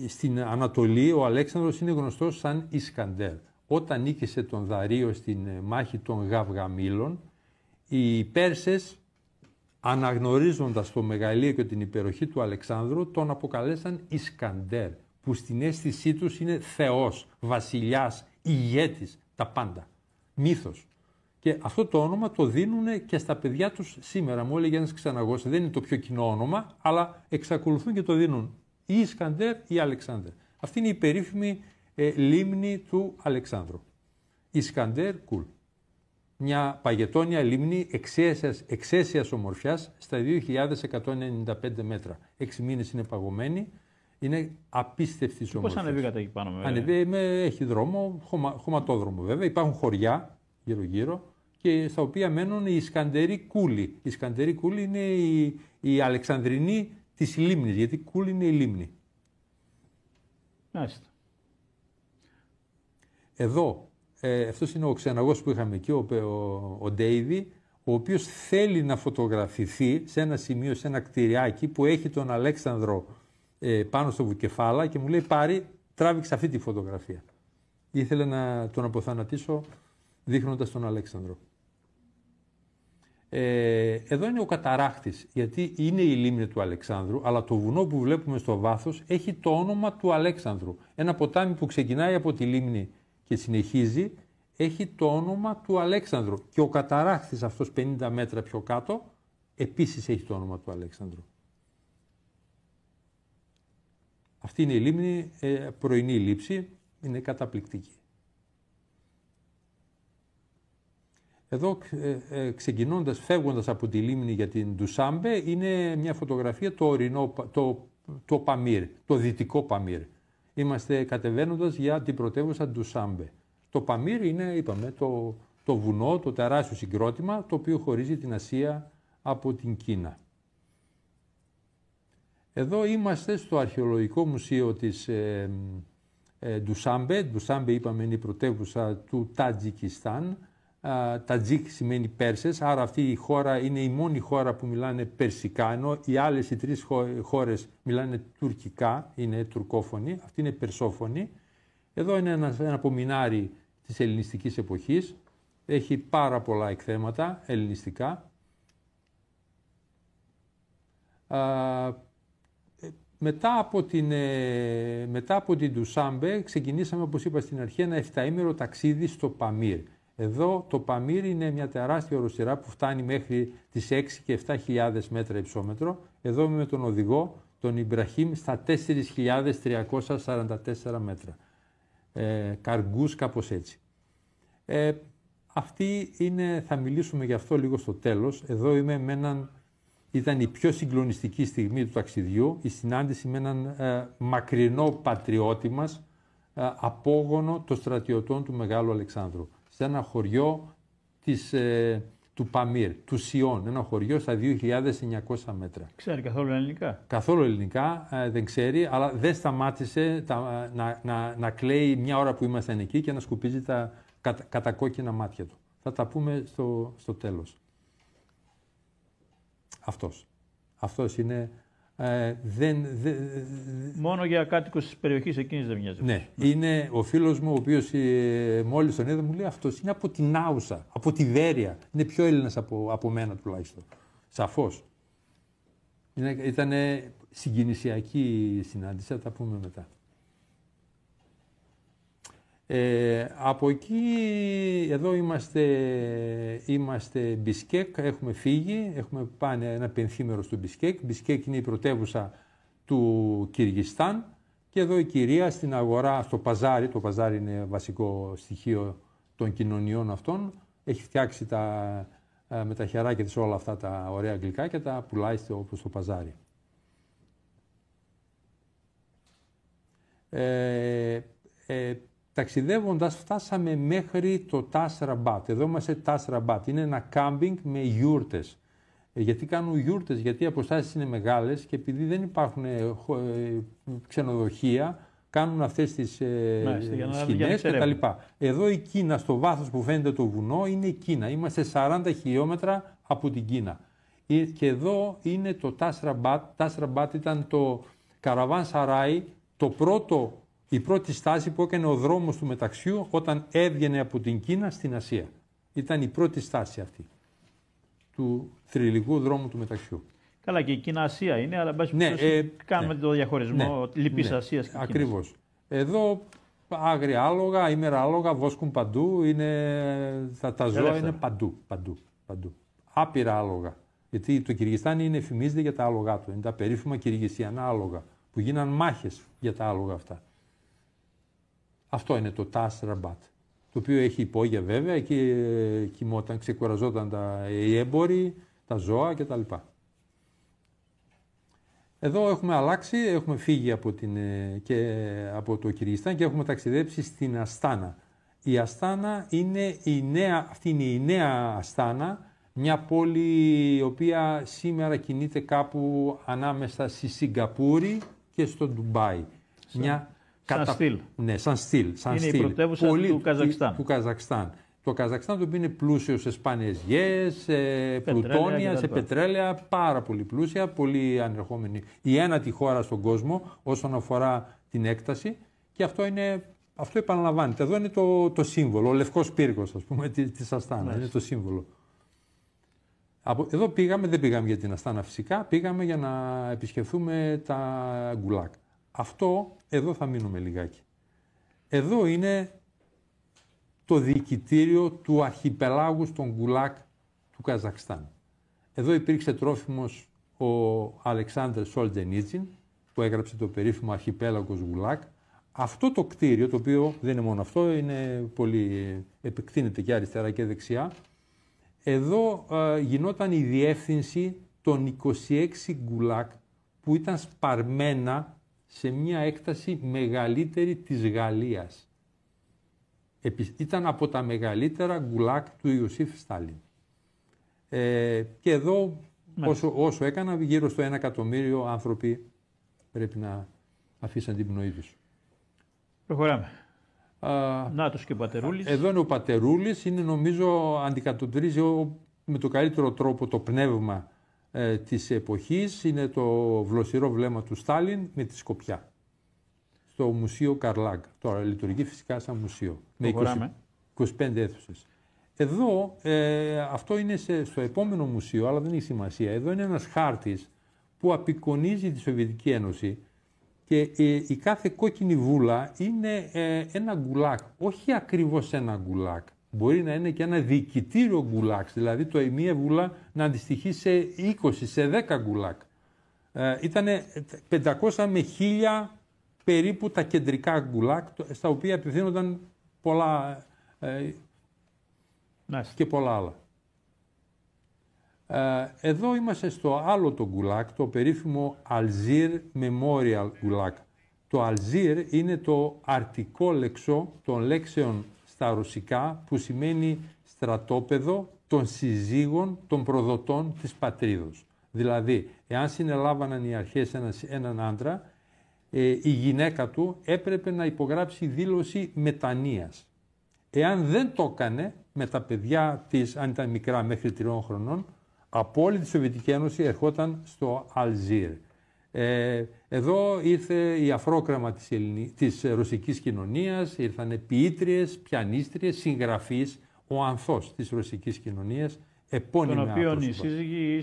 Στην Ανατολή ο Αλέξανδρος είναι γνωστός σαν Ισκαντέρ. Όταν νίκησε τον Δαρείο στην μάχη των Γαυγαμήλων, οι Πέρσες, αναγνωρίζοντας το μεγαλείο και την υπεροχή του Αλεξάνδρου, τον αποκαλέσαν Ισκαντέρ, που στην αίσθησή τους είναι θεός, βασιλιάς, ηγέτης, τα πάντα. Μύθος. Και αυτό το όνομα το δίνουν και στα παιδιά τους σήμερα. Μου έλεγε ένας Ξαναγός, δεν είναι το πιο κοινό όνομα, αλλά εξακολουθούν και το δίνουν. ή Ισκαντέρ ή Αλεξάνδερ. Αυτή είναι η περίφημη λίμνη του Αλεξάνδρου. Ισκαντέρ Κουλ. Μια παγετώνια λίμνη εξαίσιας ομορφιάς στα 2.195 μέτρα. 6 μήνες είναι παγωμένη. Είναι απίστευτης ομορφιάς. Πώς ανεβήκατε εκεί πάνω? Έχει δρόμο, χωματόδρομο βέβαια. Υπάρχουν χωριά γύρω-γύρω και στα οποία μένουν οι Ισκαντεροί Κούλοι. Οι Ισκαντεροί Κούλοι είναι η Αλεξανδρινή της λίμνης, γιατί Κούλ είναι η λίμνη. Μάλιστα. Εδώ, αυτός είναι ο ξεναγός που είχαμε εκεί, ο Ντέιβι, ο οποίος θέλει να φωτογραφηθεί σε ένα σημείο, σε ένα κτηριάκι που έχει τον Αλέξανδρο πάνω στο βουκεφάλα και μου λέει τράβηξε αυτή τη φωτογραφία. Ήθελε να τον αποθανατήσω δείχνοντας τον Αλέξανδρο. Εδώ είναι ο καταράχτης, γιατί είναι η λίμνη του Αλεξάνδρου, αλλά το βουνό που βλέπουμε στο βάθος έχει το όνομα του Αλέξανδρου. Ένα ποτάμι που ξεκινάει από τη λίμνη και συνεχίζει, έχει το όνομα του Αλέξανδρου. Και ο καταράχτης αυτός 50 μέτρα πιο κάτω, επίσης έχει το όνομα του Αλέξανδρου. Αυτή είναι η λίμνη, πρωινή λήψη, είναι καταπληκτική. Εδώ ξεκινώντας, φεύγοντας από τη λίμνη για την Ντουσάμπε, είναι μια φωτογραφία το Παμίρ, το δυτικό Παμίρ. Είμαστε κατεβαίνοντας για την πρωτεύουσα Ντουσάμπε. Το Παμίρ είναι, είπαμε, το βουνό, το τεράστιο συγκρότημα, το οποίο χωρίζει την Ασία από την Κίνα. Εδώ είμαστε στο Αρχαιολογικό Μουσείο της Ντουσάμπε. Ντουσάμπε, είπαμε, είναι η πρωτεύουσα του Τατζικιστάν. Τατζίκ σημαίνει Πέρσες, άρα αυτή η χώρα είναι η μόνη χώρα που μιλάνε περσικά, ενώ οι άλλες οι τρεις χώρες μιλάνε τουρκικά, είναι τουρκόφωνοι, αυτή είναι περσόφωνοι. Εδώ είναι ένα απομεινάρι της ελληνιστικής εποχής, έχει πάρα πολλά εκθέματα ελληνιστικά. Μετά από την Ντουσάμπε ξεκινήσαμε, όπως είπα στην αρχή, ένα 7ήμερο ταξίδι στο Παμίρ. Εδώ το Παμίρ είναι μια τεράστια οροσειρά που φτάνει μέχρι τις 6 και 7.000 μέτρα υψόμετρο. Εδώ με τον οδηγό, τον Ιμπραχήμ, στα 4.344 μέτρα. Καργκούς, κάπως έτσι. Αυτή είναι, θα μιλήσουμε γι' αυτό λίγο στο τέλος. Εδώ είμαι με έναν, ήταν η πιο συγκλονιστική στιγμή του ταξιδιού, η συνάντηση με έναν μακρινό πατριώτη μας, απόγονο των στρατιωτών του Μεγάλου Αλεξάνδρου, σε ένα χωριό του Παμίρ, του Σιών, ένα χωριό στα 2.900 μέτρα. Ξέρει καθόλου ελληνικά? Καθόλου ελληνικά, δεν ξέρει, αλλά δεν σταμάτησε να κλαίει μια ώρα που ήμασταν εκεί και να σκουπίζει τα κατακόκκινα μάτια του. Θα τα πούμε στο τέλος. Αυτός είναι... Μόνο για κάτοικους της περιοχής εκείνης δεν μοιάζει. Ναι, είναι ο φίλος μου, ο οποίος μόλις τον είδα μου λέει αυτός είναι από την Άουσα, από τη Βέρεια. Είναι πιο Έλληνας από μένα τουλάχιστον. Σαφώς. Ήταν συγκινησιακή η συνάντηση, θα τα πούμε μετά. Από εκεί, εδώ είμαστε Μπισκέκ, έχουμε φύγει, έχουμε πάει ένα πενθήμερο στο Μπισκέκ. Μπισκέκ είναι η πρωτεύουσα του Κυργιστάν και εδώ η κυρία στην αγορά, στο παζάρι, το παζάρι είναι βασικό στοιχείο των κοινωνιών αυτών, έχει φτιάξει με τα χεράκια της όλα αυτά τα ωραία γλυκά και τα πουλάει όπως το παζάρι. Ταξιδεύοντας φτάσαμε μέχρι το Τας Ραμπάτ. Εδώ είμαστε Τας Ραμπάτ. Είναι ένα κάμπινγκ με γιούρτες. Γιατί κάνουν γιούρτες? Γιατί οι αποστάσεις είναι μεγάλες και επειδή δεν υπάρχουν ξενοδοχεία, κάνουν αυτές τις σκηνές κτλ. Εδώ η Κίνα, στο βάθος που φαίνεται το βουνό, είναι η Κίνα. Είμαστε 40 χιλιόμετρα από την Κίνα. Και εδώ είναι το Τας Ραμπάτ. Τας Ραμπάτ ήταν το καραβάν σαράι, η πρώτη στάση που έκανε ο δρόμος του μεταξιού όταν έβγαινε από την Κίνα στην Ασία. Ήταν η πρώτη στάση αυτή του θρυλικού δρόμου του μεταξιού. Καλά, και η Κίνα Ασία είναι, αλλά κάνουμε το διαχωρισμό λυπής Ασίας και Κίνας. Ακριβώς. Εδώ άγρια άλογα, ήμερα άλογα, βόσκουν παντού, τα ζώα είναι παντού. Άπειρα άλογα. Γιατί το Κυργιστάν φημίζεται για τα άλογά του. Είναι τα περίφημα κυργιστιανά άλογα που γίναν μάχες για τα άλογα αυτά. Αυτό είναι το Τας Ραμπάτ, το οποίο έχει υπόγεια βέβαια, εκεί κοιμόταν, ξεκουραζόταν οι έμποροι, τα ζώα κτλ. Εδώ έχουμε αλλάξει, έχουμε φύγει από το Κυργιστάν και έχουμε ταξιδέψει στην Αστάνα. Η Αστάνα είναι αυτή είναι η νέα Αστάνα, μια πόλη η οποία σήμερα κινείται κάπου ανάμεσα στη Σιγκαπούρη και στο Ντουμπάι. Σαν στυλ. Ναι, σαν στυλ. Είναι η πρωτεύουσα του Καζακστάν. Το Καζακστάν το οποίο είναι πλούσιο σε σπάνιες γέες, σε πλουτόνια, σε πετρέλαια, πάρα πολύ πλούσια, πολύ ανερχόμενη. Η ένατη χώρα στον κόσμο όσον αφορά την έκταση και αυτό επαναλαμβάνεται. Εδώ είναι το σύμβολο, ο λευκός πύργος, ας πούμε, της Αστάνα. Είναι το σύμβολο. Εδώ δεν πήγαμε για την Αστάνα φυσικά, πήγαμε για να επισκεφθούμε τα γκουλάκ. Εδώ θα μείνουμε λιγάκι. Εδώ είναι το διοικητήριο του αρχιπελάγου στον γκουλάκ του Καζακστάν. Εδώ υπήρξε τρόφιμος ο Αλεξάνδρ Σολτζενίτσιν, που έγραψε το περίφημο αρχιπέλαγος γκουλάκ. Αυτό το κτίριο, το οποίο δεν είναι μόνο αυτό, είναι επεκτείνεται και αριστερά και δεξιά. Εδώ γινόταν η διεύθυνση των 26 γκουλάκ που ήταν σπαρμένα σε μια έκταση μεγαλύτερη της Γαλλίας. Ήταν από τα μεγαλύτερα γκουλάκ του Ιωσήφ Στάλιν. Και εδώ όσο έκανα, γύρω στο 1 εκατομμύριο άνθρωποι πρέπει να αφήσαν την πνοή τους. Προχωράμε. Νάτος και ο Πατερούλης. Εδώ είναι ο Πατερούλης, νομίζω αντικατοπτρίζει με το καλύτερο τρόπο το πνεύμα της εποχής. Είναι το βλοσιρό βλέμμα του Στάλιν με τη σκοπιά. Στο Μουσείο Καρλάγκ. Τώρα λειτουργεί φυσικά σαν μουσείο. Με 25 αίθουσες. Εδώ, αυτό είναι στο επόμενο μουσείο, αλλά δεν έχει σημασία. Εδώ είναι ένας χάρτης που απεικονίζει τη Σοβιετική Ένωση και η κάθε κόκκινη βούλα είναι ένα γκουλάκ. Όχι ακριβώς ένα γκουλάκ. Μπορεί να είναι και ένα διοικητήριο γκουλάκ. Δηλαδή η μία βούλα να αντιστοιχεί σε 20, σε 10 γκουλάκ. Ήταν 500 με 1000 περίπου τα κεντρικά γκουλάκ, στα οποία απευθύνονταν πολλά και πολλά άλλα. Εδώ είμαστε στο άλλο το γκουλάκ, το περίφημο Alzir Memorial Gulag. Το Alzir είναι το αρτικό λεξό των λέξεων στα ρωσικά που σημαίνει στρατόπεδο των συζύγων των προδοτών της πατρίδος. Δηλαδή, εάν συνελάβαναν οι αρχές έναν άντρα, η γυναίκα του έπρεπε να υπογράψει δήλωση μετανοίας. Εάν δεν το έκανε με τα παιδιά της, αν ήταν μικρά μέχρι 3 χρονών, από όλη τη Σοβιετική Ένωση ερχόταν στο Αλζίρ. Εδώ ήρθε η αφρόκραμα της ρωσικής κοινωνίας, ήρθαν ποιήτριες, πιανίστριες, συγγραφείς, ο ανθός της ρωσικής κοινωνίας, επώνυμα των οποίων οι σύζυγοι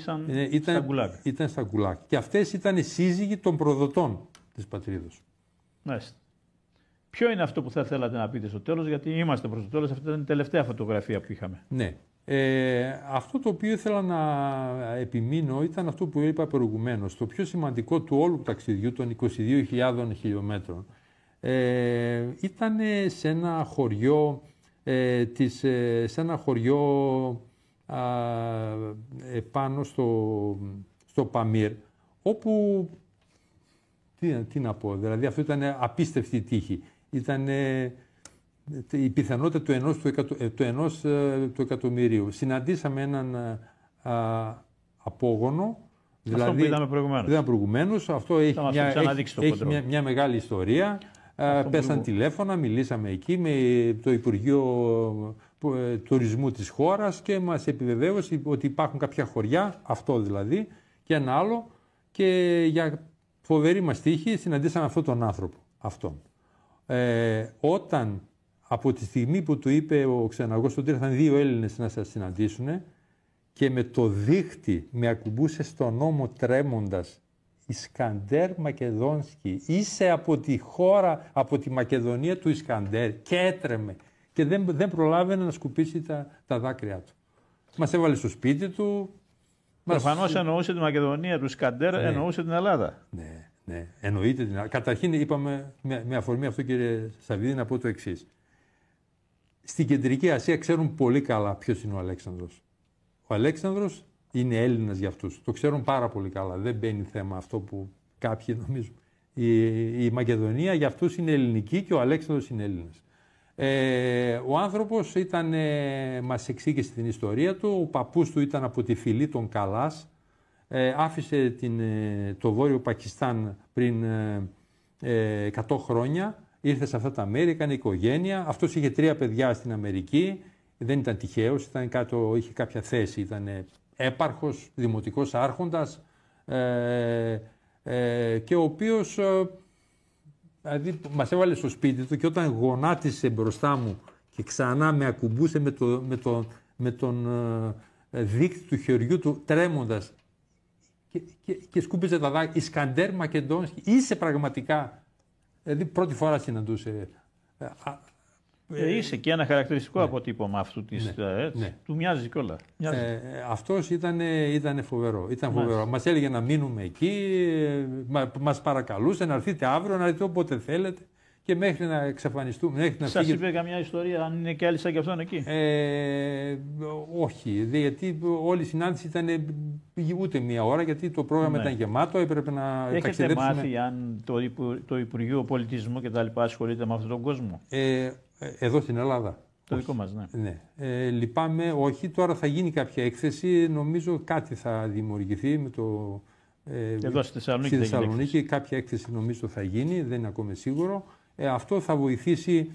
στα γκουλάκ. Ήταν στα γκουλάκ. Και αυτές ήταν οι σύζυγοι των προδοτών της πατρίδος. Μάλιστα. Ποιο είναι αυτό που θα θέλατε να πείτε στο τέλος, γιατί είμαστε προς το τέλος, αυτή ήταν η τελευταία φωτογραφία που είχαμε. Ναι. Αυτό το οποίο ήθελα να επιμείνω ήταν αυτό που είπα προηγουμένως. Το πιο σημαντικό του όλου του ταξιδιού των 22.000 χιλιόμετρων ήταν σε ένα χωριό, πάνω στο Παμίρ, όπου, τι να πω, δηλαδή αυτό ήταν απίστευτη τύχη. Ήταν η πιθανότητα του ενός του εκατομμυρίου. Συναντήσαμε έναν απόγονο, δηλαδή, αυτό που είδαμε προηγουμένως. Αυτό έχει μια μεγάλη ιστορία. Πέσαν τηλέφωνα, μιλήσαμε εκεί με το Υπουργείο Τουρισμού της χώρας και μας επιβεβαίωσε ότι υπάρχουν κάποια χωριά, αυτό δηλαδή, και ένα άλλο, και για φοβερή μας τύχη συναντήσαμε αυτόν τον άνθρωπο. Όταν από τη στιγμή που του είπε ο ξεναγός ότι ήρθαν 2 Έλληνες να σας συναντήσουν και με το δίχτυ με ακουμπούσε στον ώμο τρέμοντας, Ισκαντέρ Μακεδόνσκι, είσαι από τη χώρα, από τη Μακεδονία του Ισκαντέρ, και έτρεμε και δεν προλάβαινε να σκουπίσει τα δάκρυά του. Μας έβαλε στο σπίτι του. Προφανώς εννοούσε τη Μακεδονία του Ισκαντέρ, ναι. Εννοούσε την Ελλάδα. Ναι, εννοείται. Καταρχήν είπαμε, με αφορμή αυτό κύριε Σαββίδη, να πω το εξής. Στην Κεντρική Ασία ξέρουν πολύ καλά ποιος είναι ο Αλέξανδρος. Ο Αλέξανδρος είναι Έλληνας για αυτούς. Το ξέρουν πάρα πολύ καλά. Δεν μπαίνει θέμα αυτό που κάποιοι νομίζουν. Η Μακεδονία για αυτούς είναι ελληνική και ο Αλέξανδρος είναι Έλληνας. Ο άνθρωπος μας εξήγησε την ιστορία του. Ο παππούς του ήταν από τη φυλή των Καλάς. Άφησε το Βόρειο Πακιστάν πριν 100 χρόνια. Ήρθε σε αυτά τα μέρη, έκανε οικογένεια. Αυτός είχε 3 παιδιά στην Αμερική. Δεν ήταν τυχαίος, είχε κάποια θέση. Ήταν έπαρχος, δημοτικός άρχοντας και ο οποίος δηλαδή, μας έβαλε στο σπίτι του και όταν γονάτισε μπροστά μου και ξανά με ακουμπούσε με τον δείκτη του χεριού του τρέμοντας και σκούπιζε τα δάκρυα. Ισκαντέρ Μακεντόνσκι, είσαι πραγματικά. Δηλαδή πρώτη φορά συναντούσε. Είσαι και ένα χαρακτηριστικό αποτύπωμα αυτού της. Του μοιάζει κιόλα. Αυτός ήταν φοβερό. Φοβερό. Μας έλεγε να μείνουμε εκεί, μας παρακαλούσε να έρθετε αύριο, να έρθετε όποτε θέλετε και μέχρι να εξαφανιστούμε. Σας είπε καμιά ιστορία, αν είναι και άλλοι σαν κι αυτόν εκεί? Όχι, γιατί όλη η συνάντηση ήταν ούτε μία ώρα, γιατί το πρόγραμμα ήταν γεμάτο, έπρεπε να ταξιδέψουμε. Έχετε μάθει αν το Υπουργείο Πολιτισμού και τα λοιπά ασχολείται με αυτόν τον κόσμο? Εδώ στην Ελλάδα. Το δικό μας, ναι. Λυπάμαι, όχι. Τώρα θα γίνει κάποια έκθεση. Νομίζω κάτι θα δημιουργηθεί με το... Εδώ στη Θεσσαλονίκη κάποια έκθεση νομίζω θα γίνει, δεν είναι ακόμα σίγουρο. Αυτό θα βοηθήσει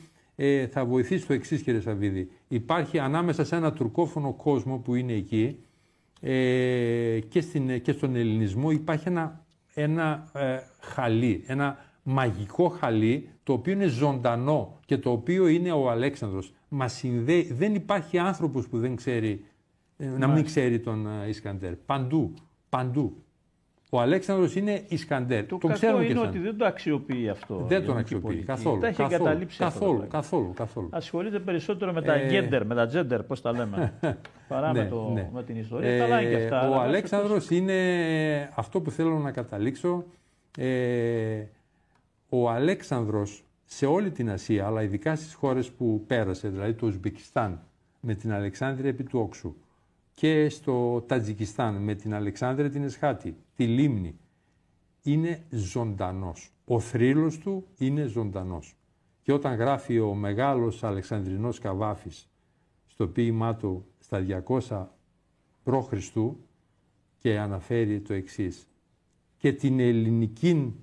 το εξής, κύριε Σαββίδη. Υπάρχει ανάμεσα σε ένα τουρκόφωνο κόσμο που είναι εκεί και στον ελληνισμό υπάρχει ένα χαλί, ένα μαγικό χαλί, το οποίο είναι ζωντανό και το οποίο είναι ο Αλέξανδρος. Μας συνδέει, δεν υπάρχει άνθρωπος που δεν ξέρει, να μην ξέρει τον Ισκαντέρ. Παντού. Ο Αλέξανδρος είναι Ισκαντέρ. Το κακό είναι ότι δεν το αξιοποιεί αυτό. Δεν τον αξιοποιεί καθόλου. Τα έχει εγκαταλείψει καθόλου. Ασχολείται περισσότερο με τα gender, με τα gender, πώς τα λέμε, παρά με την ιστορία. Καλά είναι και αυτά. Ο Αλέξανδρος είναι αυτό που θέλω να καταλήξω. Ο Αλέξανδρος σε όλη την Ασία, αλλά ειδικά στις χώρες που πέρασε, δηλαδή το Ουσμπεκιστάν με την Αλεξάνδρεια επί του Όξου και στο Τατζικιστάν με την Αλεξάνδρεια την Εσχάτη, τη Λίμνη, είναι ζωντανός. Ο θρύλος του είναι ζωντανός. Και όταν γράφει ο μεγάλος Αλεξανδρινός Καβάφης στο ποίημά του στα 200 π.Χ. και αναφέρει το εξής: και την ελληνική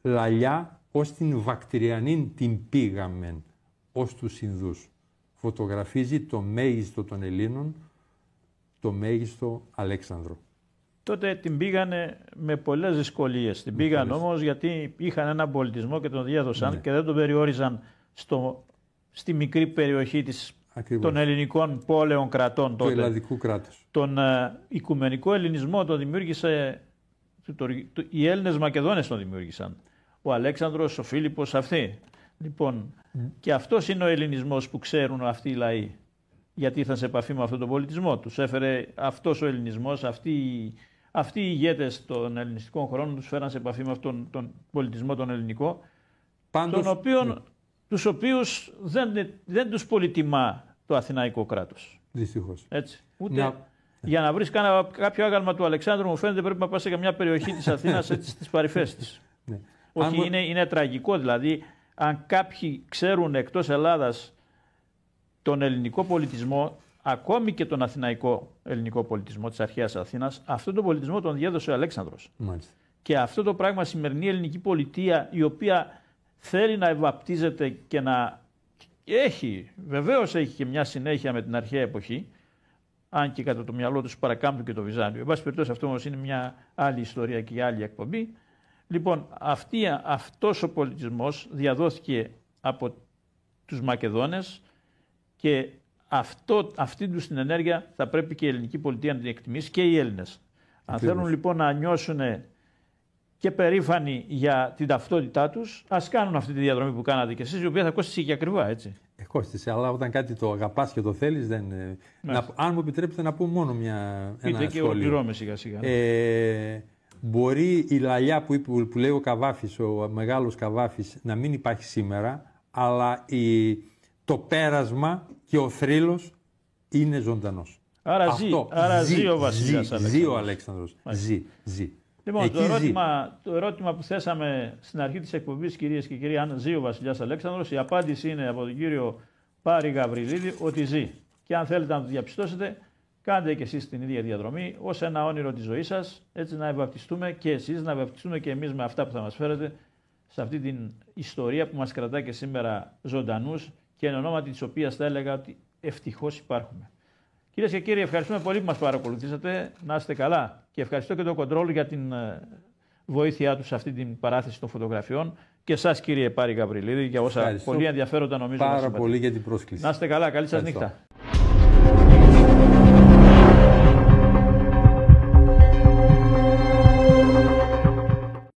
λαλιά ως την Βακτριανήν την πήγαμεν ως τους Ινδούς. Φωτογραφίζει το μέγιστο των Ελλήνων, το μέγιστο Αλέξανδρο. Τότε την πήγανε με πολλές δυσκολίες. Την πήγαν όμως γιατί είχαν έναν πολιτισμό και τον διέδωσαν και δεν τον περιόριζαν στη μικρή περιοχή των ελληνικών πόλεων κρατών τότε. Του ελλαδικού κράτους. Τον οικουμενικό ελληνισμό τον δημιούργησε, οι Έλληνες Μακεδόνες τον δημιούργησαν. Ο Αλέξανδρος, ο Φίλιππος, αυτοί. Λοιπόν, και αυτός είναι ο ελληνισμός που ξέρουν αυτοί οι λαοί. Γιατί ήρθαν σε επαφή με αυτόν τον πολιτισμό. Τους έφερε αυτός ο ελληνισμός, αυτοί οι ηγέτες των ελληνιστικών χρόνων τους φέραν σε επαφή με αυτόν τον πολιτισμό τον ελληνικό, τους οποίους δεν τους πολυτιμά το αθηναϊκό κράτος. Δυστυχώς. Έτσι. Για να βρεις κάποιο άγαλμα του Αλεξάνδρου, μου φαίνεται πρέπει να πας σε καμιά περιοχή της Αθήνας, στις παρυφές της. Όχι, είναι τραγικό δηλαδή. Αν κάποιοι ξέρουν εκτός Ελλάδας τον ελληνικό πολιτισμό, ακόμη και τον αθηναϊκό ελληνικό πολιτισμό της αρχαίας Αθήνας, αυτόν τον πολιτισμό τον διέδωσε ο Αλέξανδρος. Μάλιστα. Και αυτό το πράγμα σημερινή ελληνική πολιτεία, η οποία θέλει να ευαπτίζεται και να βεβαίως έχει και μια συνέχεια με την αρχαία εποχή, αν και κατά το μυαλό τους παρακάμπτουν και το Βυζάντιο. Εν πάση περιπτώσει, αυτό όμως είναι μια άλλη ιστορία και άλλη εκπομπή. Λοιπόν, αυτός ο πολιτισμός διαδόθηκε από τους Μακεδόνες και αυτή τους την ενέργεια θα πρέπει και η ελληνική πολιτεία να την εκτιμήσει και οι Έλληνες. Αν θέλουν λοιπόν να νιώσουν και περήφανοι για την ταυτότητά τους, ας κάνουν αυτή τη διαδρομή που κάνατε και εσείς, η οποία θα κόστησε και ακριβά, έτσι. Κόστησε, αλλά όταν κάτι το αγαπάς και το θέλεις, δεν... αν μου επιτρέπετε να πω μόνο ένα σχόλιο. Πείτε και ολοκληρώμε σιγά σιγά. Μπορεί η λαλιά που λέει ο Καβάφης, ο μεγάλος Καβάφης, να μην υπάρχει σήμερα, αλλά το πέρασμα και ο θρύλος είναι ζωντανός. Άρα ζει ο βασιλιάς Αλέξανδρος. Ζει ο Αλέξανδρος. Ζει. Λοιπόν, το ερώτημα που θέσαμε στην αρχή της εκπομπής, κυρίες και κύριοι, αν ζει ο βασιλιάς Αλέξανδρος, η απάντηση είναι από τον κύριο Πάρη Γαβριλίδη ότι ζει. Και αν θέλετε να το διαπιστώσετε, κάντε και εσείς την ίδια διαδρομή ως ένα όνειρο της ζωής σας, έτσι να ευαπτιστούμε και εσείς, να ευαπτιστούμε και εμείς με αυτά που θα μας φέρετε σε αυτή την ιστορία που μας κρατά και σήμερα ζωντανούς και εν ονόματι της οποίας θα έλεγα ότι ευτυχώς υπάρχουμε. Κυρίες και κύριοι, ευχαριστούμε πολύ που μας παρακολουθήσατε. Να είστε καλά και ευχαριστώ και το Κοντρόλ για την βοήθειά του σε αυτή την παράθεση των φωτογραφιών και εσάς, κύριε Πάρη Γαβριλίδη, για όσα πολύ ενδιαφέροντα νομίζω. Πάρα πολύ για την πρόσκληση. Να είστε καλά, καλή σας νύχτα.